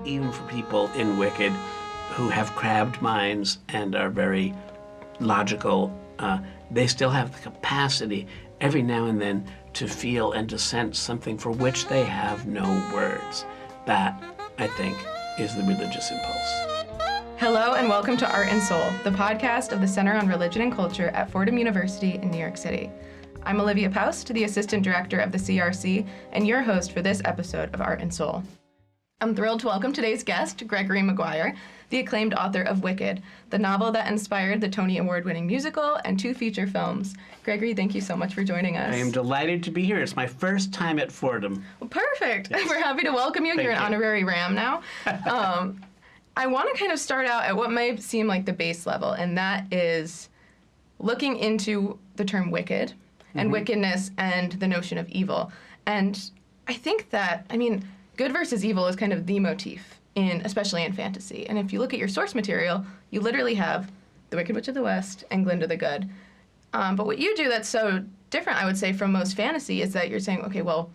even for people in Wicked who have crabbed minds and are very logical, they still have the capacity every now and then to feel and to sense something for which they have no words. That, I think, is the religious impulse. Hello and welcome to Art and Soul, the podcast of the Center on Religion and Culture at Fordham University in New York City. I'm Olivia Poust, the Assistant Director of the CRC, and your host for this episode of Art and Soul. I'm thrilled to welcome today's guest, Gregory Maguire, the acclaimed author of Wicked, the novel that inspired the Tony Award-winning musical and 2 feature films. Gregory, thank you so much for joining us. I am delighted to be here. It's my first time at Fordham. Well, perfect. Yes. We're happy to welcome you. Thank You're an you. honorary Ram now. I want to kind of start out at what may seem like the base level, and that is looking into the term wicked and wickedness and the notion of evil. And I think that, good versus evil is kind of the motif, especially in fantasy. And if you look at your source material, you literally have The Wicked Witch of the West and Glinda the Good. But what you do that's so different, I would say, from most fantasy is that you're saying, okay, well,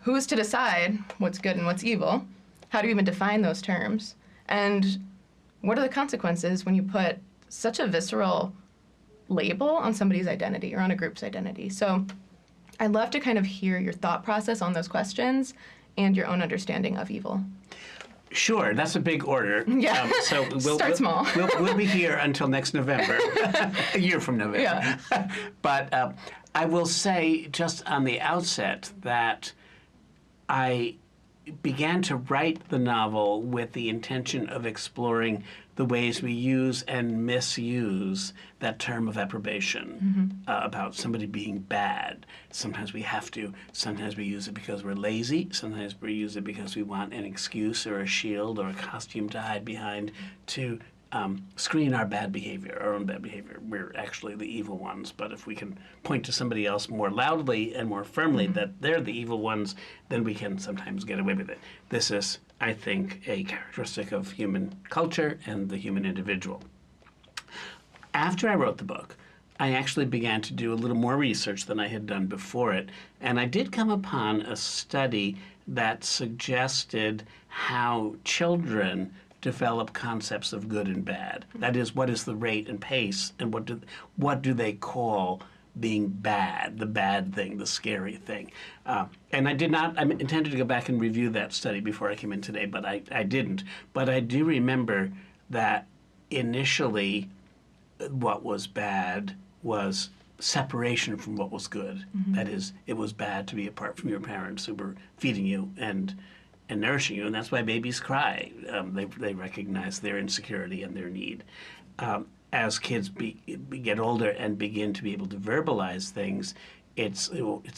who's to decide what's good and what's evil? How do you even define those terms? And what are the consequences when you put such a visceral label on somebody's identity or on a group's identity? So I'd love to kind of hear your thought process on those questions and your own understanding of evil. Sure, that's a big order. Yeah, so start small. We'll be here until next November, a year from November. Yeah. But I will say just on the outset that I began to write the novel with the intention of exploring the ways we use and misuse that term of approbation about somebody being bad. Sometimes we have to. Sometimes we use it because we're lazy. Sometimes we use it because we want an excuse or a shield or a costume to hide behind to screen our bad behavior, our own bad behavior. We're actually the evil ones, but if we can point to somebody else more loudly and more firmly that they're the evil ones, then we can sometimes get away with it. This is, I think, a characteristic of human culture and the human individual. After I wrote the book, I actually began to do a little more research than I had done before it, and I did come upon a study that suggested how children develop concepts of good and bad. That is, what is the rate and pace, and what do they call being bad, the bad thing, the scary thing. And I intended to go back and review that study before I came in today, but I didn't. But I do remember that initially what was bad was separation from what was good. That is, it was bad to be apart from your parents who were feeding you and nourishing you, and that's why babies cry. They recognize their insecurity and their need. As kids get older and begin to be able to verbalize things, it's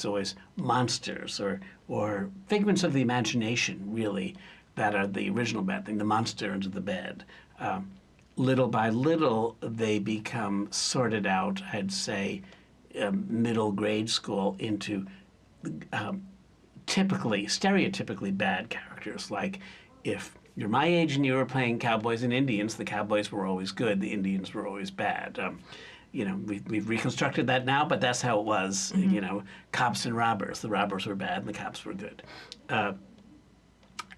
always monsters or figments of the imagination, really, that are the original bad thing, the monster under the bed. Little by little, they become sorted out, I'd say, middle grade school into stereotypically bad characters. Like, if you're my age and you were playing cowboys and Indians, the cowboys were always good, the Indians were always bad. We've reconstructed that now, but that's how it was. Cops and robbers. The robbers were bad and the cops were good.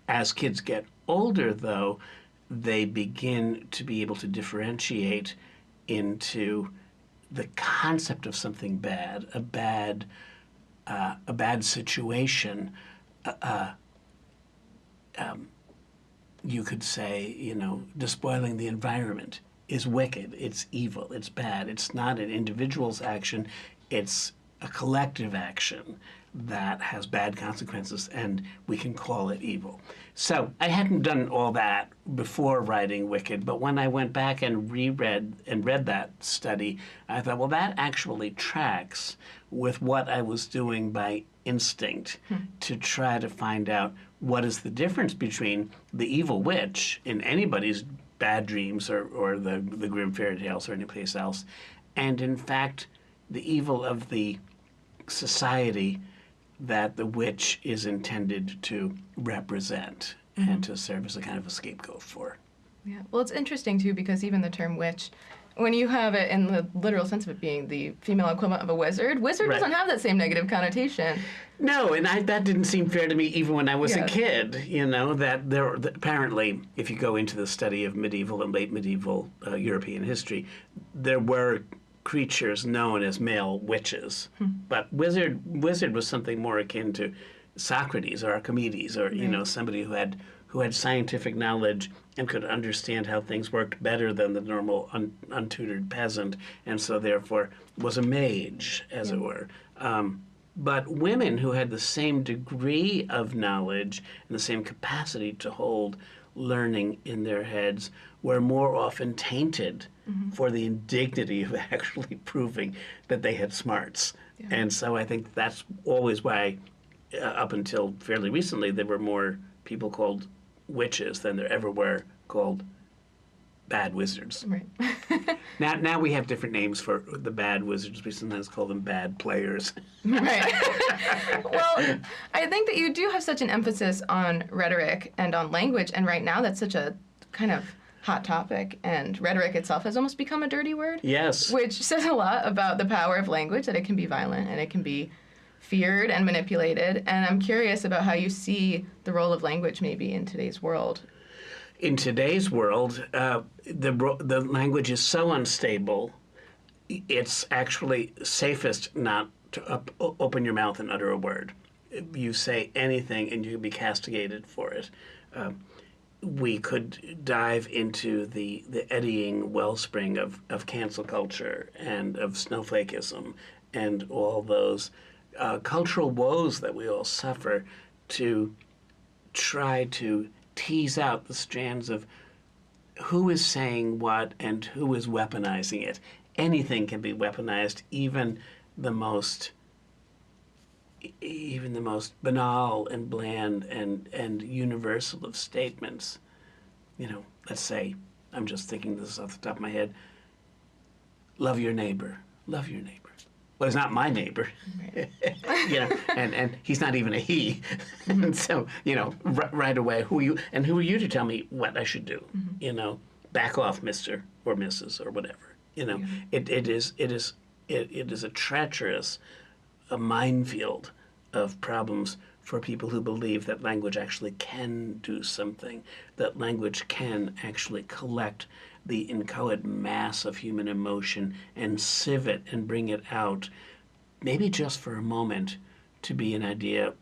As kids get older, though, they begin to be able to differentiate into the concept of something bad, a bad situation. You could say, despoiling the environment is wicked, it's evil, it's bad. It's not an individual's action, it's a collective action that has bad consequences, and we can call it evil. So I hadn't done all that before writing Wicked, but when I went back and read that study, I thought, well, that actually tracks with what I was doing by instinct to try to find out what is the difference between the evil witch in anybody's bad dreams or the Grimm fairy tales or any place else, and in fact the evil of the society that the witch is intended to represent and to serve as a kind of a scapegoat for. Yeah, well, it's interesting too because even the term witch when you have it in the literal sense of it being the female equivalent of a wizard, wizard Right. doesn't have that same negative connotation. No, and that didn't seem fair to me even when I was a Yes. kid. You know that apparently, if you go into the study of medieval and late medieval European history, there were creatures known as male witches, but wizard was something more akin to Socrates or Archimedes, or you know, somebody who had scientific knowledge and could understand how things worked better than the normal untutored peasant, and so therefore was a mage, as it were. But women who had the same degree of knowledge and the same capacity to hold learning in their heads were more often tainted for the indignity of actually proving that they had smarts. Yeah. And so I think that's always why, up until fairly recently, there were more people called witches than there ever were called bad wizards. Right. Now we have different names for the bad wizards. We sometimes call them bad players. Right. Well, I think that you do have such an emphasis on rhetoric and on language, and right now that's such a kind of hot topic, and rhetoric itself has almost become a dirty word. Yes. Which says a lot about the power of language, that it can be violent and it can be feared and manipulated. And I'm curious about how you see the role of language maybe in today's world. In today's world, the language is so unstable, it's actually safest not to open your mouth and utter a word. You say anything and you can be castigated for it. We could dive into the eddying wellspring of cancel culture and of snowflakism and all those cultural woes that we all suffer to try to tease out the strands of who is saying what and who is weaponizing it. Anything can be weaponized, even the most banal and bland and universal of statements. You know, let's say, I'm just thinking this off the top of my head, love your neighbor, love your neighbor. Well, he's not my neighbor, Right. you know, and he's not even a he. And so, you know, right away, who are you to tell me what I should do? You know, back off, Mr. or Mrs. or whatever. You know, it is a treacherous a minefield of problems for people who believe that language actually can do something, that language can actually collect the inchoate mass of human emotion and sieve it and bring it out, maybe just for a moment, to be an idea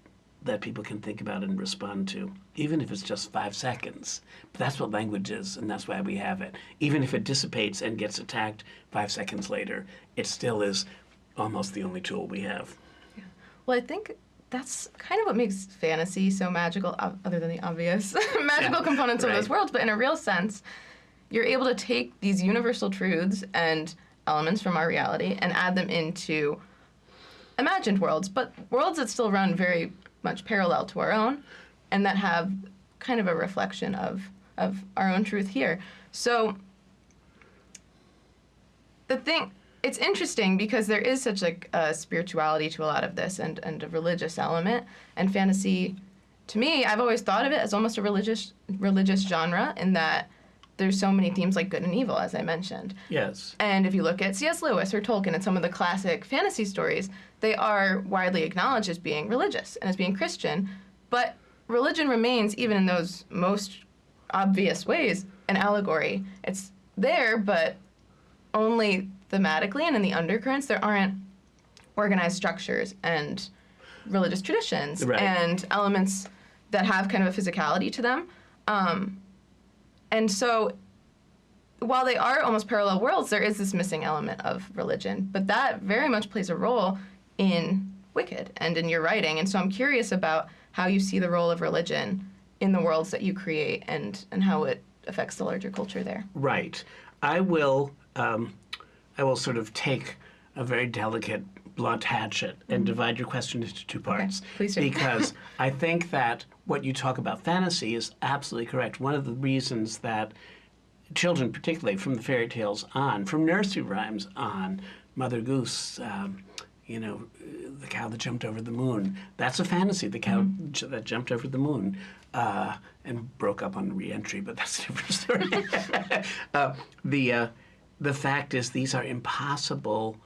that people can think about and respond to, even if it's just 5 seconds. But that's what language is, and that's why we have it. Even if it dissipates and gets attacked 5 seconds later, it still is almost the only tool we have. Yeah. Well, I think that's kind of what makes fantasy so magical, other than the obvious magical components of those worlds. But in a real sense, you're able to take these universal truths and elements from our reality and add them into imagined worlds, but worlds that still run very much parallel to our own and that have kind of a reflection of our own truth here. So it's interesting because there is such like a spirituality to a lot of this and a religious element, and fantasy, to me, I've always thought of it as almost a religious genre in that there's so many themes like good and evil, as I mentioned. Yes. And if you look at C.S. Lewis or Tolkien and some of the classic fantasy stories, they are widely acknowledged as being religious and as being Christian, but religion remains, even in those most obvious ways, an allegory. It's there, but only thematically, and in the undercurrents, there aren't organized structures and religious traditions and elements that have kind of a physicality to them. And so while they are almost parallel worlds, there is this missing element of religion. But that very much plays a role in Wicked and in your writing. And so I'm curious about how you see the role of religion in the worlds that you create and how it affects the larger culture there. Right. I will sort of take a very delicate, blunt hatchet and divide your question into 2 parts. Okay, please do. Because I think that what you talk about fantasy is absolutely correct. One of the reasons that children, particularly from the fairy tales on, from nursery rhymes on, Mother Goose, the cow that jumped over the moon, that's a fantasy, the cow that jumped over the moon and broke up on re-entry, but that's a different story. the fact is these are impossible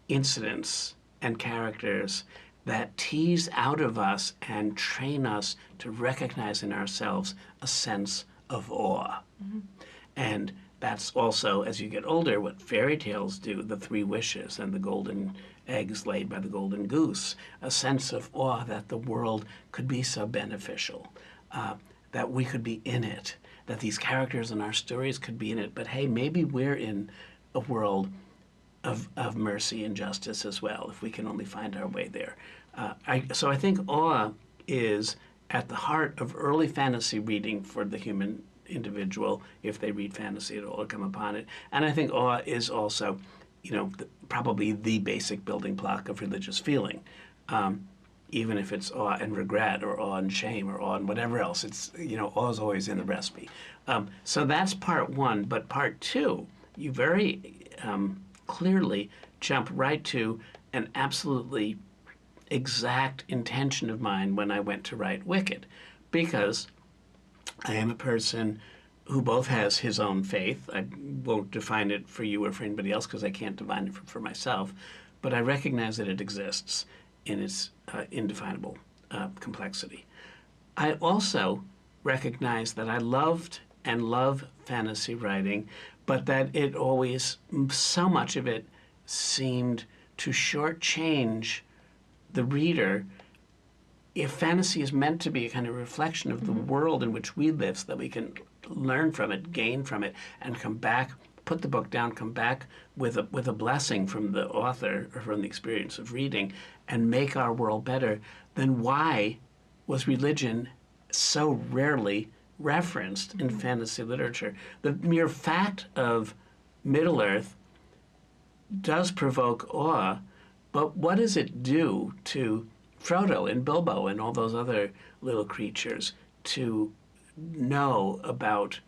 incidents and characters that tease out of us and train us to recognize in ourselves a sense of awe. Mm-hmm. And that's also, as you get older, what fairy tales do, the three wishes and the golden eggs laid by the golden goose, a sense of awe that the world could be so beneficial, that we could be in it, that these characters in our stories could be in it. But hey, maybe we're in a world of mercy and justice as well, if we can only find our way there. So I think awe is at the heart of early fantasy reading for the human individual, if they read fantasy at all or come upon it. And I think awe is also, probably the basic building block of religious feeling. Even if it's awe and regret or awe and shame or awe and whatever else, it's, awe is always in the recipe. So that's part one. But part two, you very clearly jump right to an absolutely exact intention of mine when I went to write Wicked, because I am a person who both has his own faith. I won't define it for you or for anybody else because I can't define it for myself, but I recognize that it exists in its indefinable complexity. I also recognize that I loved and love fantasy writing, but that it always, so much of it seemed to shortchange the reader. If fantasy is meant to be a kind of reflection of the world in which we live so that we can learn from it, gain from it, and come back, put the book down, come back with a blessing from the author or from the experience of reading and make our world better, then why was religion so rarely referenced in fantasy literature? The mere fact of Middle-earth does provoke awe, but what does it do to Frodo and Bilbo and all those other little creatures to know about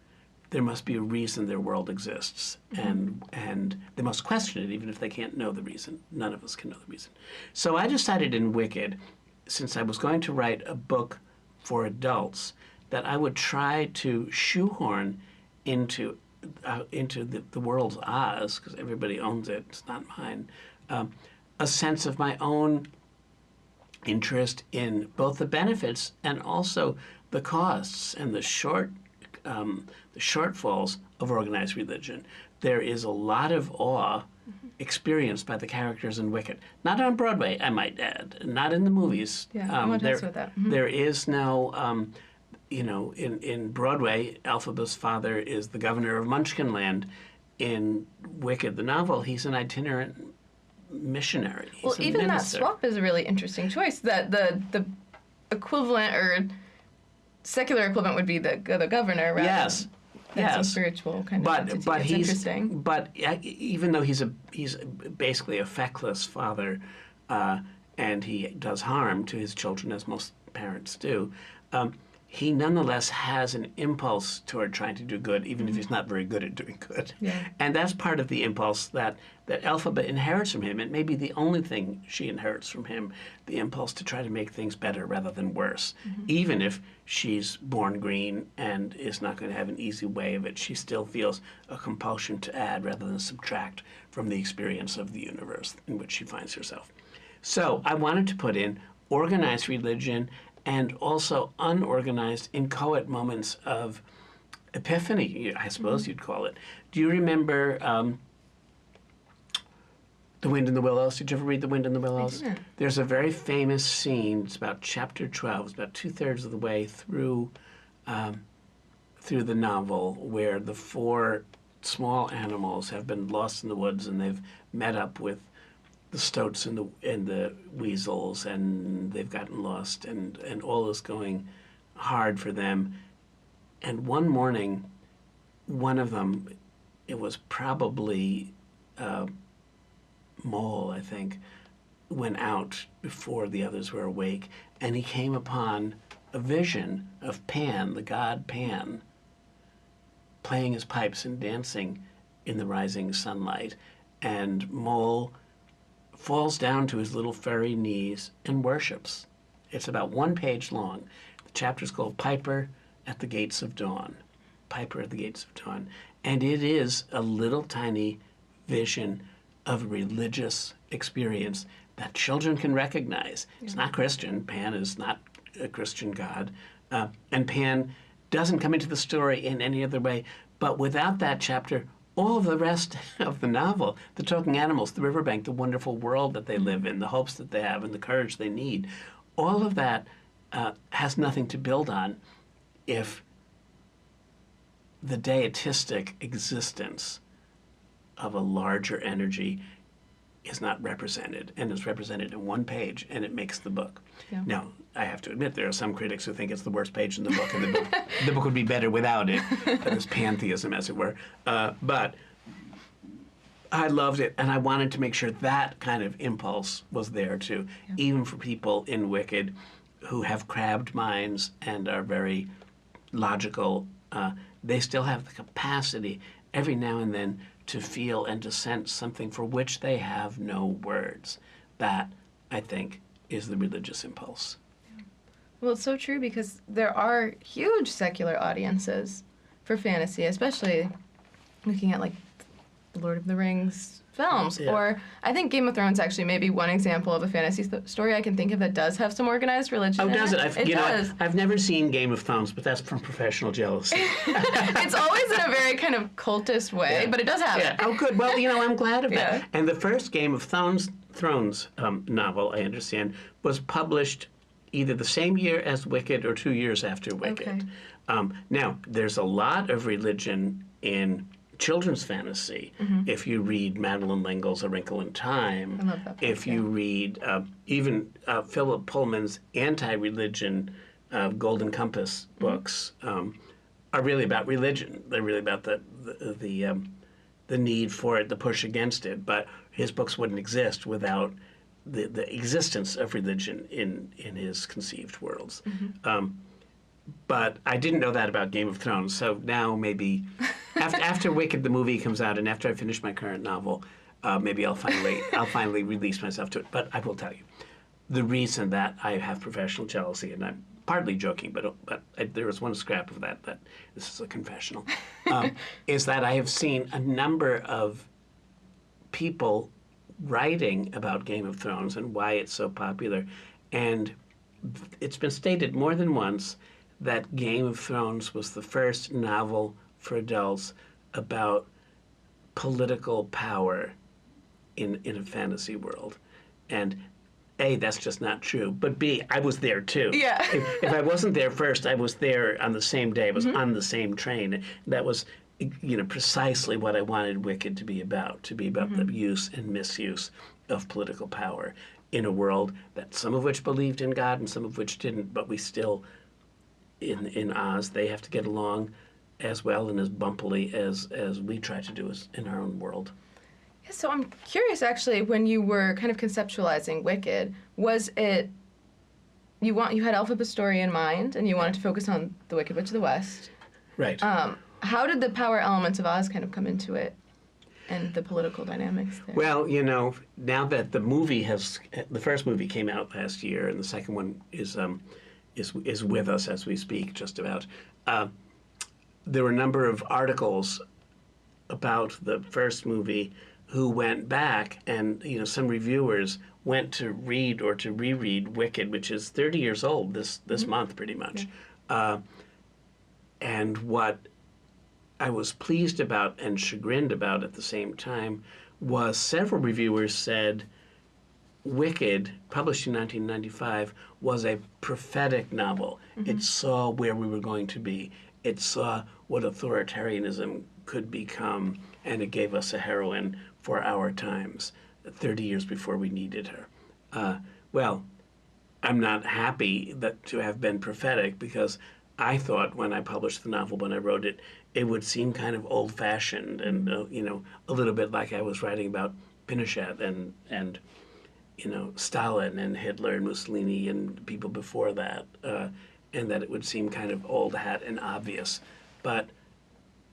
there must be a reason their world exists, and they must question it even if they can't know the reason. None of us can know the reason. So I decided in Wicked, since I was going to write a book for adults, that I would try to shoehorn into the world's Oz, because everybody owns it, it's not mine, a sense of my own interest in both the benefits and also the costs and the shortfalls of organized religion. There is a lot of awe experienced by the characters in Wicked. Not on Broadway, I might add. Not in the movies. Yeah, what else with that? Mm-hmm. There is no, in Broadway, Elphaba's father is the governor of Munchkinland. In Wicked, the novel, he's an itinerant missionary. He's well, even minister. That swap is a really interesting choice. That the equivalent or secular equivalent would be the governor, rather yes, than yes. some spiritual kind of entity. But it's he's interesting. But even though he's basically a feckless father, and he does harm to his children as most parents do, he nonetheless has an impulse toward trying to do good, even if he's not very good at doing good. Yeah. And that's part of the impulse that Elphaba inherits from him. It may be the only thing she inherits from him, the impulse to try to make things better rather than worse. Even if she's born green and is not going to have an easy way of it, she still feels a compulsion to add rather than subtract from the experience of the universe in which she finds herself. So I wanted to put in organized religion and also unorganized, inchoate moments of epiphany, I suppose you'd call it. Do you remember The Wind in the Willows? Did you ever read The Wind in the Willows? I didn't. There's a very famous scene, it's about chapter 12, it's about 2/3 of the way through the novel, where the 4 small animals have been lost in the woods and they've met up with the stoats and the weasels, and they've gotten lost, and all is going hard for them. And one morning, one of them, it was probably Mole, I think, went out before the others were awake, and he came upon a vision of Pan, the god Pan, playing his pipes and dancing in the rising sunlight. And Mole falls down to his little furry knees and worships. It's about 1 page long. The chapter's called Piper at the Gates of Dawn. Piper at the Gates of Dawn. And it is a little tiny vision of a religious experience that children can recognize. It's not Christian. Pan is not a Christian god. And Pan doesn't come into the story in any other way. But without that chapter, all of the rest of the novel, the talking animals, the riverbank, the wonderful world that they live in, the hopes that they have, and the courage they need, all of that has nothing to build on if the deistic existence of a larger energy is not represented, and is represented in one page, and it makes the book. Yeah. Now, I have to admit, there are some critics who think it's the worst page in the book, and the book would be better without it. There's pantheism, as it were. But I loved it, and I wanted to make sure that kind of impulse was there, too, even for people in Wicked who have crabbed minds and are very logical. They still have the capacity every now and then to feel and to sense something for which they have no words. That, I think, is the religious impulse. Well, it's so true because there are huge secular audiences for fantasy, especially looking at like the Lord of the Rings films. Yeah. Or I think Game of Thrones actually may be one example of a fantasy story I can think of that does have some organized religion. Oh, in does it? It does. I've never seen Game of Thrones, but that's from professional jealousy. It's always in a very kind of cultist way, Yeah. but it does have it. Oh, good. Well, I'm glad of that. Yeah. And the first Game of Thrones novel, I understand, was published either the same year as Wicked or 2 years after Wicked. Okay. Now, there's a lot of religion in children's fantasy. If you read Madeleine L'Engle's A Wrinkle in Time, I love that book, if you read even Philip Pullman's anti-religion Golden Compass books, are really about religion. They're really about the need for it, the push against it. But his books wouldn't exist without the existence of religion in his conceived worlds. But I didn't know that about Game of Thrones, so now maybe after Wicked the movie comes out and after I finish my current novel, maybe I'll finally release myself to it. But I will tell you, the reason that I have professional jealousy, and I'm partly joking, but there was one scrap of that this is a confessional, is that I have seen a number of people writing about Game of Thrones and why it's so popular, and it's been stated more than once that Game of Thrones was the first novel for adults about political power in a fantasy world. And A, that's just not true. But B, I was there too. Yeah. If I wasn't there first, I was there on the same day. I was on the same train. That was, precisely what I wanted Wicked to be about the use and misuse of political power in a world that some of which believed in God and some of which didn't, but we still, in Oz, they have to get along as well and as bumpily as we try to do in our own world. Yeah, so I'm curious, actually, when you were kind of conceptualizing Wicked, was it you had Elpha Story in mind, and you wanted to focus on the Wicked Witch of the West? Right. How did the power elements of Oz kind of come into it, and the political dynamics there? Well, now that the first movie came out last year, and the second one is with us as we speak, just about. There were a number of articles about the first movie who went back, and some reviewers went to read or to reread Wicked, which is 30 years old this month, pretty much. Yeah. And what I was pleased about and chagrined about at the same time was several reviewers said Wicked, published in 1995, was a prophetic novel. It saw where we were going to be. It saw what authoritarianism could become, and it gave us a heroine for our times, 30 years before we needed her. Well, I'm not happy to have been prophetic, because I thought when I published the novel, when I wrote it, it would seem kind of old-fashioned and a little bit like I was writing about Pinochet and Stalin and Hitler and Mussolini and people before that, and that it would seem kind of old hat and obvious. But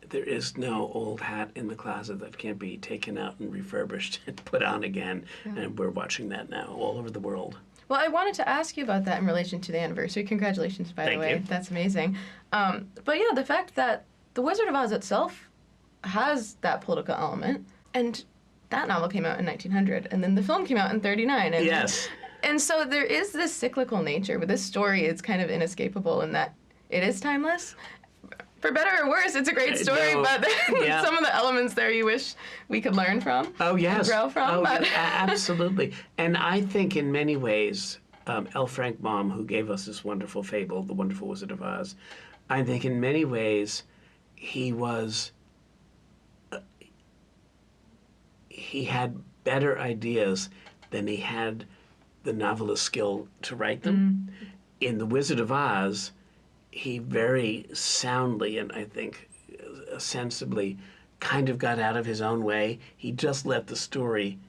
there is no old hat in the closet that can't be taken out and refurbished and put on again, and we're watching that now all over the world. Well, I wanted to ask you about that in relation to the anniversary. Congratulations, by the way. Thank you. That's amazing. But yeah, the fact that The Wizard of Oz itself has that political element. And that novel came out in 1900, and then the film came out in 39. And, Yes. And so there is this cyclical nature, but this story is kind of inescapable in that it is timeless. For better or worse, it's a great story, but yeah. some of the elements there you wish we could learn from. Oh, yes. And grow from. Oh, but. Absolutely. And I think in many ways, L. Frank Baum, who gave us this wonderful fable, The Wonderful Wizard of Oz, I think in many ways he had better ideas than he had the novelist's skill to write them. In The Wizard of Oz, he very soundly and I think sensibly kind of got out of his own way. He just let the story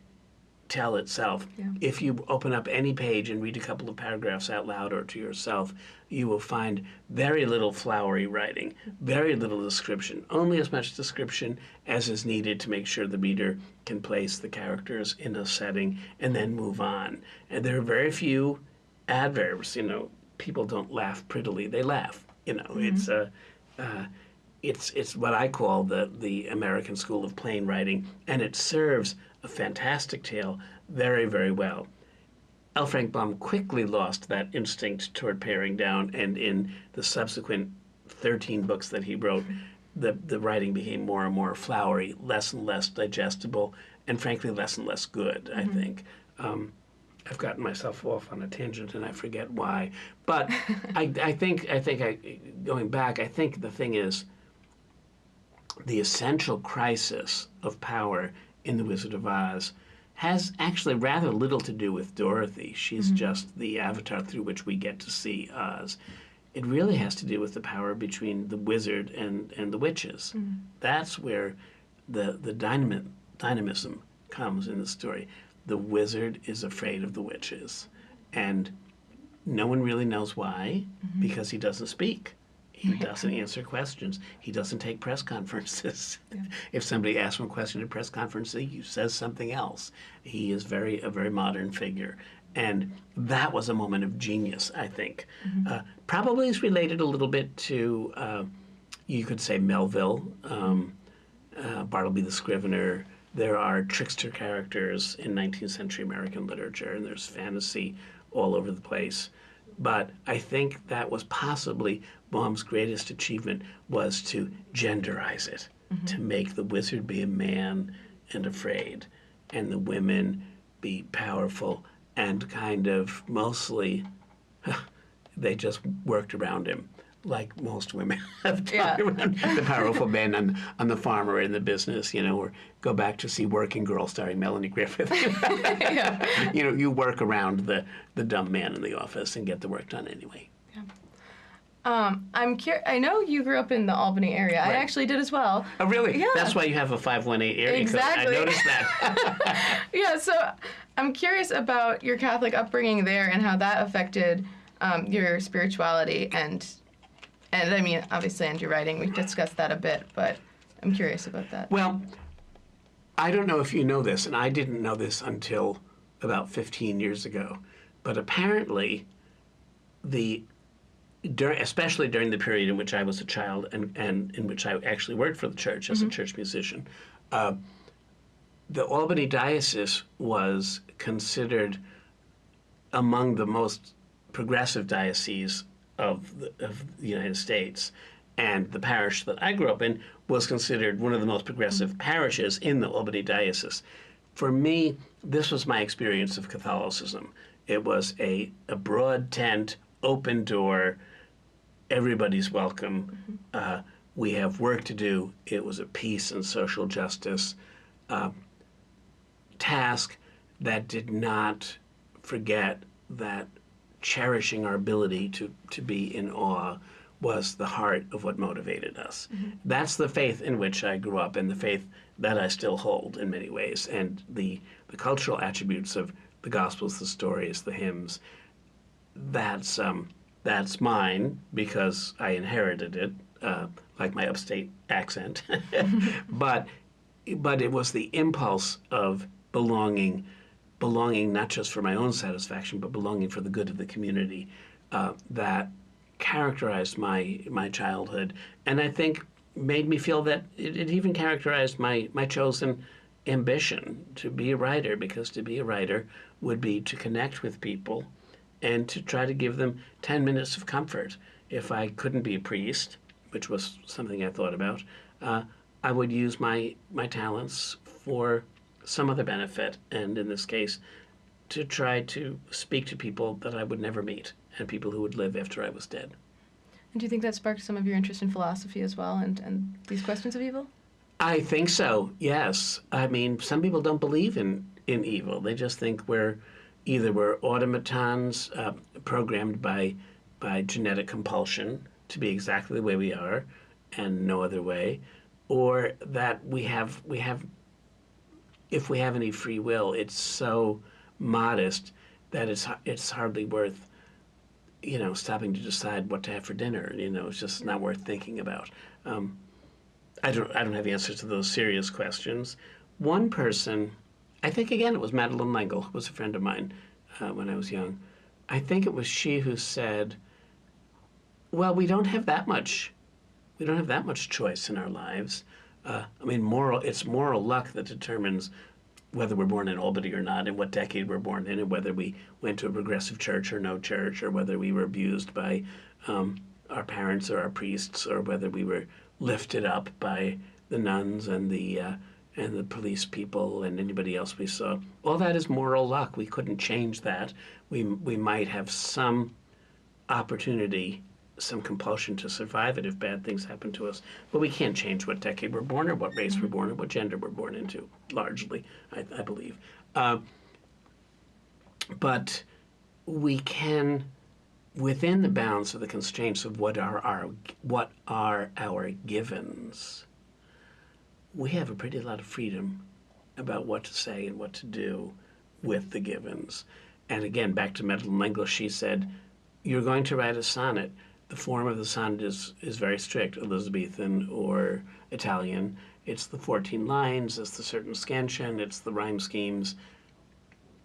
tell itself. Yeah. If you open up any page and read a couple of paragraphs out loud or to yourself, you will find very little flowery writing, very little description, only as much description as is needed to make sure the reader can place the characters in a setting and then move on. And there are very few adverbs, people don't laugh prettily, they laugh. It's what I call the American school of plain writing, and it serves a fantastic tale very, very well. L. Frank Baum quickly lost that instinct toward paring down, and in the subsequent 13 books that he wrote, the writing became more and more flowery, less and less digestible, and frankly less and less good, I think. I've gotten myself off on a tangent and I forget why. But I think going back, I think the thing is the essential crisis of power in The Wizard of Oz has actually rather little to do with Dorothy. She's just the avatar through which we get to see Oz. It really has to do with the power between the wizard and the witches. That's where the dynamism comes in the story. The wizard is afraid of the witches, and no one really knows why, because he doesn't speak. He doesn't answer questions. He doesn't take press conferences. Yeah. If somebody asks him a question at a press conference, he says something else. He is a very modern figure. And that was a moment of genius, I think. Probably is related a little bit to, you could say, Melville, Bartleby the Scrivener. There are trickster characters in 19th century American literature, and there's fantasy all over the place. But I think that was possibly Baum's greatest achievement, was to genderize it, to make the wizard be a man and afraid, and the women be powerful and kind of mostly, they just worked around him, like most women have done around the powerful men on the farm or in the business, or go back to see Working Girl starring Melanie Griffith. You work around the dumb man in the office and get the work done anyway. I'm curious. I know you grew up in the Albany area. Right. I actually did as well. Oh, really? Yeah. That's why you have a 518 area exactly. code. I noticed that. Yeah, so I'm curious about your Catholic upbringing there and how that affected your spirituality and I mean, obviously, and your writing. We discussed that a bit, but I'm curious about that. Well, I don't know if you know this, and I didn't know this until about 15 years ago, but apparently especially during the period in which I was a child and in which I actually worked for the church as a church musician, the Albany diocese was considered among the most progressive dioceses of the United States. And the parish that I grew up in was considered one of the most progressive parishes in the Albany diocese. For me, this was my experience of Catholicism. It was a broad tent, open door, everybody's welcome. We have work to do. It was a peace and social justice task that did not forget that cherishing our ability to be in awe was the heart of what motivated us. That's the faith in which I grew up and the faith that I still hold in many ways. And the cultural attributes of the Gospels, the stories, the hymns, that's mine because I inherited it, like my upstate accent. But it was the impulse of belonging not just for my own satisfaction, but belonging for the good of the community that characterized my childhood. And I think made me feel that it even characterized my chosen ambition to be a writer, because to be a writer would be to connect with people and to try to give them 10 minutes of comfort. If I couldn't be a priest, which was something I thought about, I would use my talents for some other benefit, and in this case, to try to speak to people that I would never meet and people who would live after I was dead. And do you think that sparked some of your interest in philosophy as well, and these questions of evil? I think so, yes. I mean, some people don't believe in evil. They just think we're automatons programmed by genetic compulsion to be exactly the way we are and no other way, or that we have if we have any free will, it's so modest that it's hardly worth stopping to decide what to have for dinner. It's just not worth thinking about. I don't have answers to those serious questions. One person, I think again it was Madeleine L'Engle, who was a friend of mine when I was young. I think it was she who said, "Well, we don't have that much choice in our lives. It's moral luck that determines whether we're born in Albany or not, and what decade we're born in, and whether we went to a progressive church or no church, or whether we were abused by our parents or our priests, or whether we were lifted up by the nuns and the police people and anybody else we saw. All that is moral luck. We couldn't change that. We might have some opportunity, some compulsion to survive it if bad things happen to us, but we can't change what decade we're born, or what race we're born, or what gender we're born into, largely, I believe. But we can, within the bounds of the constraints of what are our givens, we have a pretty lot of freedom about what to say and what to do with the givens. And again, back to Madeleine L'Engle, she said, you're going to write a sonnet. The form of the sonnet is very strict, Elizabethan or Italian. It's the 14 lines, it's the certain scansion, it's the rhyme schemes.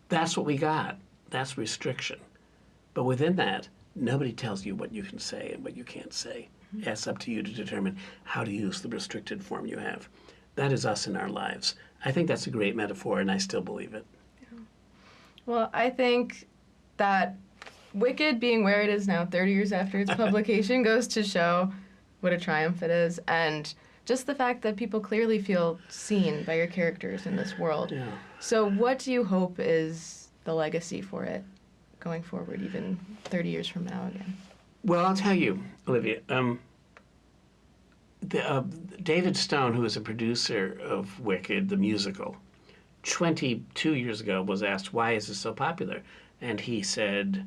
That's what we got. That's restriction. But within that, nobody tells you what you can say and what you can't say. It's up to you to determine how to use the restricted form you have. That is us in our lives. I think that's a great metaphor, and I still believe it. Yeah. Well, I think that Wicked being where it is now, 30 years after its publication, goes to show what a triumph it is, and just the fact that people clearly feel seen by your characters in this world. Yeah. So what do you hope is the legacy for it going forward, even 30 years from now again? Well, I'll tell you, Olivia, David Stone, who is a producer of Wicked, the musical, 22 years ago was asked, why is this so popular? And he said,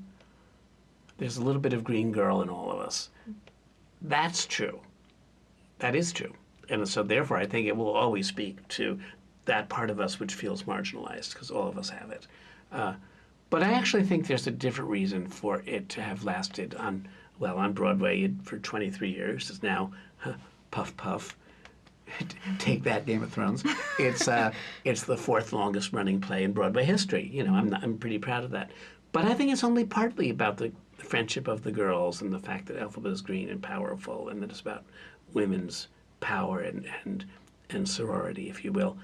there's a little bit of green girl in all of us. That's true. That is true. And so therefore, I think it will always speak to that part of us which feels marginalized, because all of us have it. But I actually think there's a different reason for it to have lasted on Broadway for 23 years. It's now, puff, puff, take that, Game of Thrones. It's the fourth longest running play in Broadway history. I'm pretty proud of that. But I think it's only partly about the friendship of the girls and the fact that Elphaba is green and powerful, and that it's about women's power and sorority, if you will.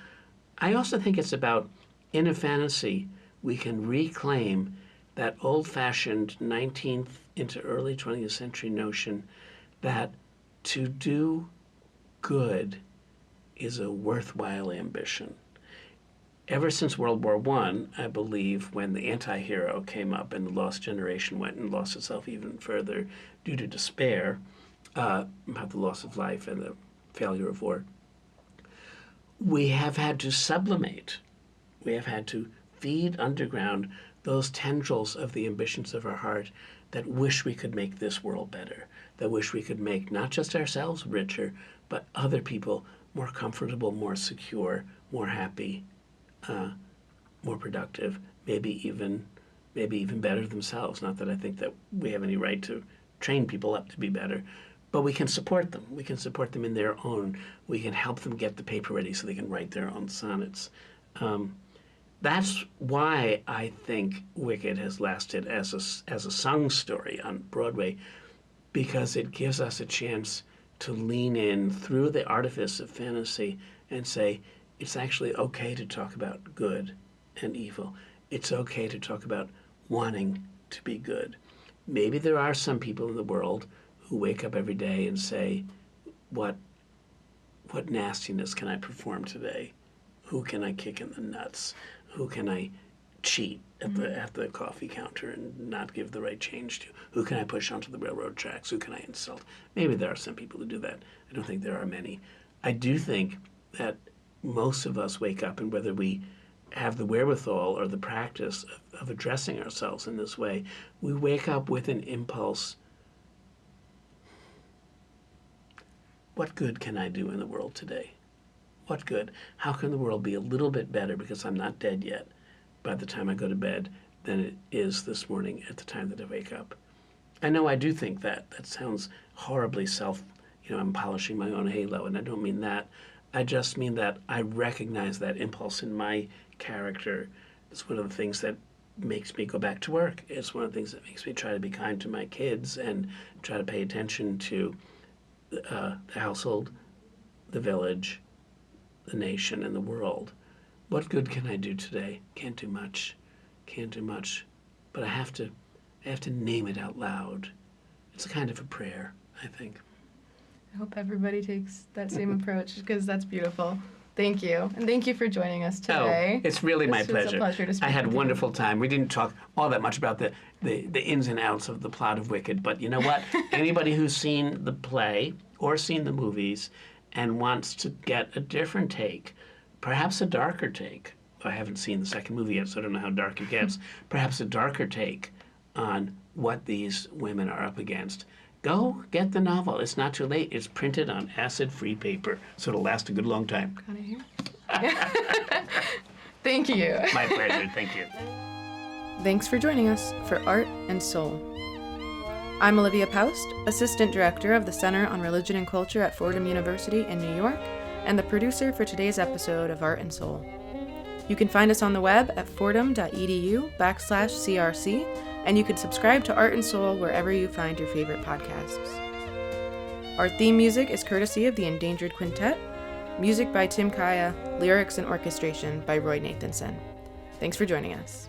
I also think it's about, in a fantasy, we can reclaim that old-fashioned 19th into early 20th century notion that to do good is a worthwhile ambition. Ever since World War I believe, when the anti-hero came up and the lost generation went and lost itself even further due to despair about the loss of life and the failure of war, we have had to sublimate. We have had to feed underground those tendrils of the ambitions of our heart that wish we could make this world better, that wish we could make not just ourselves richer, but other people more comfortable, more secure, more happy, more productive, maybe even better themselves. Not that I think that we have any right to train people up to be better, but we can support them. We can support them in their own. We can help them get the paper ready so they can write their own sonnets. That's why I think Wicked has lasted as a sung story on Broadway, because it gives us a chance to lean in through the artifice of fantasy and say, it's actually okay to talk about good and evil. It's okay to talk about wanting to be good. Maybe there are some people in the world who wake up every day and say, what nastiness can I perform today? Who can I kick in the nuts? Who can I cheat at the coffee counter and not give the right change to? Who can I push onto the railroad tracks? Who can I insult? Maybe there are some people who do that. I don't think there are many. I do think that most of us wake up, and whether we have the wherewithal or the practice of addressing ourselves in this way, we wake up with an impulse. What good can I do in the world today? What good? How can the world be a little bit better, because I'm not dead yet, by the time I go to bed, than it is this morning at the time that I wake up? I know I do think that. That sounds horribly I'm polishing my own halo, and I don't mean that. I just mean that I recognize that impulse in my character. It's one of the things that makes me go back to work. It's one of the things that makes me try to be kind to my kids and try to pay attention to the household, the village, the nation, and the world. What good can I do today? Can't do much. Can't do much. But I have to name it out loud. It's a kind of a prayer, I think. I hope everybody takes that same approach, because that's beautiful. Thank you. And thank you for joining us today. Oh, it's really my This was pleasure. a pleasure to speak I had a with you. wonderful time. We didn't talk all that much about the ins and outs of the plot of Wicked, but you know what? Anybody who's seen the play or seen the movies and wants to get a different take, perhaps a darker take. I haven't seen the second movie yet, so I don't know how dark it gets. Perhaps a darker take on what these women are up against. Go get the novel. It's not too late. It's printed on acid-free paper, so it'll last a good long time. Kind of here. Thank you. My pleasure. Thank you. Thanks for joining us for Art and Soul. I'm Olivia Poust, Assistant Director of the Center on Religion and Culture at Fordham University in New York, and the producer for today's episode of Art and Soul. You can find us on the web at fordham.edu/CRC, and you can subscribe to Art and Soul wherever you find your favorite podcasts. Our theme music is courtesy of the Endangered Quintet, music by Tim Kaya, lyrics and orchestration by Roy Nathanson. Thanks for joining us.